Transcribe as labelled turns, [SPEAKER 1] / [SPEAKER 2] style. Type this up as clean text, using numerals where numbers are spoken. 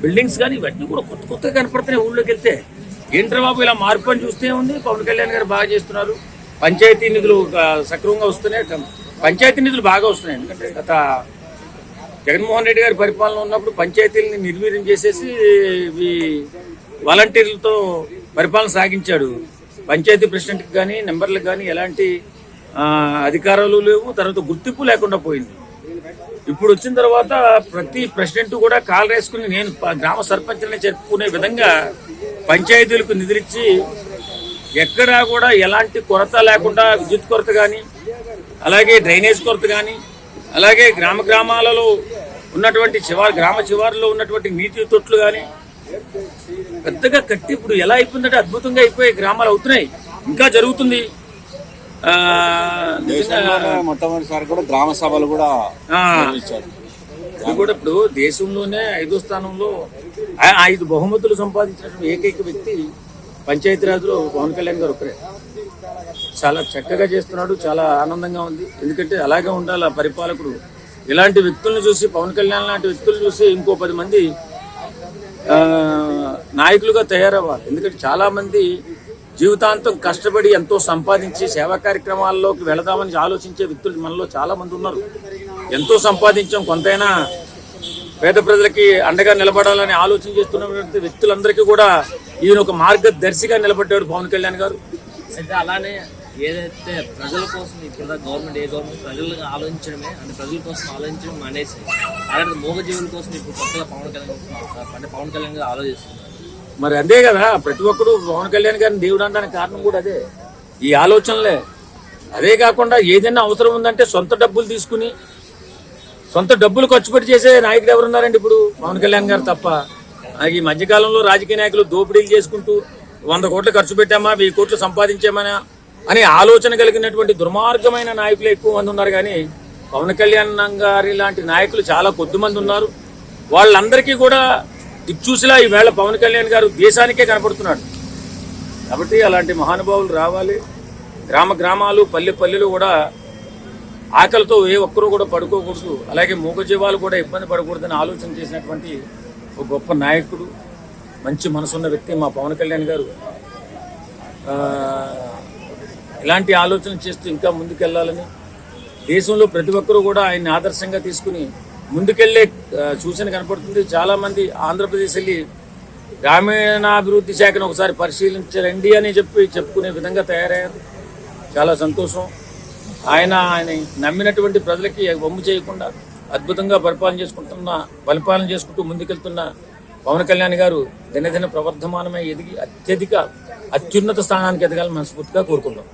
[SPEAKER 1] Buildings కానీ ఇవన్నీ కూడా కొత్త కొత్తగా కనపడుతున్నాయి. ఊళ్ళోకి వెళ్తే ఏంట్రా బాబు ఇలా మార్పు అని చూస్తే ఉంది. పవన్ కళ్యాణ్ గారు బాగా చేస్తున్నారు. పంచాయతీ నిధులు సక్రమంగా వస్తున్నాయి. పంచాయతీ నిధులు బాగా వస్తున్నాయి. ఎందుకంటే గత జగన్మోహన్ రెడ్డి గారి పరిపాలన ఉన్నప్పుడు పంచాయతీలని నిర్వీర్యం చేసేసి వాలంటీర్లతో పరిపాలన సాగించాడు. పంచాయతీ ప్రెసిడెంట్కి కానీ మెంబర్లకు కానీ ఎలాంటి అధికారాలు లేవు. తర్వాత గుర్తింపు లేకుండా పోయింది. ఇప్పుడు వచ్చిన తర్వాత ప్రతి ప్రెసిడెంట్ కూడా కాలు వేసుకుని నేను గ్రామ సర్పంచ్ని చెప్పుకునే విధంగా పంచాయతీలకు నిధులిచ్చి ఎక్కడా కూడా ఎలాంటి కొరత లేకుండా విద్యుత్ కొరత కానీ, అలాగే డ్రైనేజ్ కొరత కానీ, అలాగే గ్రామాలలో ఉన్నటువంటి గ్రామ చివరిలో ఉన్నటువంటి నీటి తొట్లు కానీ పెద్దగా కట్టి ఇప్పుడు ఎలా అయిపోయిందంటే అద్భుతంగా అయిపోయి గ్రామాలు అవుతున్నాయి. ఇంకా జరుగుతుంది.
[SPEAKER 2] మొట్టమొదటిసారి కూడా గ్రామ సభలు కూడా
[SPEAKER 1] ఇప్పుడు దేశంలోనే 5వ స్థానంలో 5 బహుమతులు సంపాదించినటువంటి ఏకైక వ్యక్తి పంచాయతీరాజ్లో పవన్ కళ్యాణ్ గారు ఒకరే. చాలా చక్కగా చేస్తున్నాడు. చాలా ఆనందంగా ఉంది. ఎందుకంటే అలాగే ఉండాలి పరిపాలకుడు. ఇలాంటి వ్యక్తులను చూసి, పవన్ కళ్యాణ్ లాంటి వ్యక్తులు చూసి ఇంకో 10 మంది నాయకులుగా తయారవ్వాలి. ఎందుకంటే చాలా మంది జీవితాంతం కష్టపడి ఎంతో సంపాదించి సేవా కార్యక్రమాల్లోకి వెళదామని ఆలోచించే వ్యక్తులు మనలో చాలా మంది ఉన్నారు. ఎంతో సంపాదించాం, కొంతైనా పేద ప్రజలకి అండగా నిలబడాలని ఆలోచన చేస్తున్నటువంటి వ్యక్తులందరికీ కూడా ఈయన ఒక మార్గదర్శిగా నిలబడ్డాడు పవన్ కళ్యాణ్ గారు.
[SPEAKER 3] అయితే అలానే ఏదైతే ప్రజల కోసం ఇప్పుడు గవర్నమెంట్ ప్రజలకు ఆలోచించడమే అంటే ప్రజల కోసం ఆలోచించడం మానేసి అలాంటి మూగజీవుల కోసం ఇప్పుడు కొత్తగా పవన్ కళ్యాణ్ గారు ఆలోచిస్తున్నారు.
[SPEAKER 1] మరి అదే కదా, ప్రతి ఒక్కరు పవన్ కళ్యాణ్ గారిని దేవుడు అనడానికి కారణం కూడా అదే, ఈ ఆలోచనలే. అదే కాకుండా ఏదైనా అవసరం ఉందంటే సొంత డబ్బులు తీసుకుని సొంత డబ్బులు ఖర్చు పెట్టి చేసే నాయకుడు ఎవరున్నారండి ఇప్పుడు? పవన్ కళ్యాణ్ గారు తప్ప. ఈ మధ్యకాలంలో రాజకీయ నాయకులు దోపిడీలు చేసుకుంటూ 100 కోట్లు ఖర్చు పెట్టామా, 1000 కోట్లు సంపాదించామా అనే ఆలోచన కలిగినటువంటి దుర్మార్గమైన నాయకులు ఎక్కువ మంది ఉన్నారు. కానీ పవన్ కళ్యాణ్ గారి లాంటి నాయకులు చాలా కొద్ది మంది ఉన్నారు. వాళ్ళందరికీ కూడా దిక్చూసిలా ఈవేళ పవన్ కళ్యాణ్ గారు దేశానికే కనపడుతున్నాడు. కాబట్టి అలాంటి మహానుభావులు రావాలి. గ్రామాలు పల్లెలు కూడా ఆకలితో ఏ ఒక్కరూ కూడా పడుకోకూడదు, అలాగే మూగజీవాలు కూడా ఇబ్బంది పడకూడదని ఆలోచన చేసినటువంటి ఒక గొప్ప నాయకుడు, మంచి మనసున్న వ్యక్తి మా పవన్ కళ్యాణ్ గారు. ఇలాంటి ఆలోచన చేస్తూ ఇంకా ముందుకెళ్లాలని, దేశంలో ప్రతి ఒక్కరూ కూడా ఆయన్ని ఆదర్శంగా తీసుకుని ముందుకెళ్లే సూచన కనపడుతుంది. చాలామంది ఆంధ్రప్రదేశ్ వెళ్ళి గ్రామీణాభివృద్ధి శాఖను ఒకసారి పరిశీలించరండి అని చెప్పుకునే విధంగా తయారయ్యారు. చాలా సంతోషం. ఆయన నమ్మినటువంటి ప్రజలకి వమ్ము చేయకుండా అద్భుతంగా పరిపాలన చేసుకుంటూ ముందుకెళ్తున్న పవన్ కళ్యాణ్ గారు దినదిన ప్రవర్ధమానమై ఎదిగి అత్యున్నత స్థానానికి ఎదగాలని మనస్ఫూర్తిగా కోరుకుంటాం.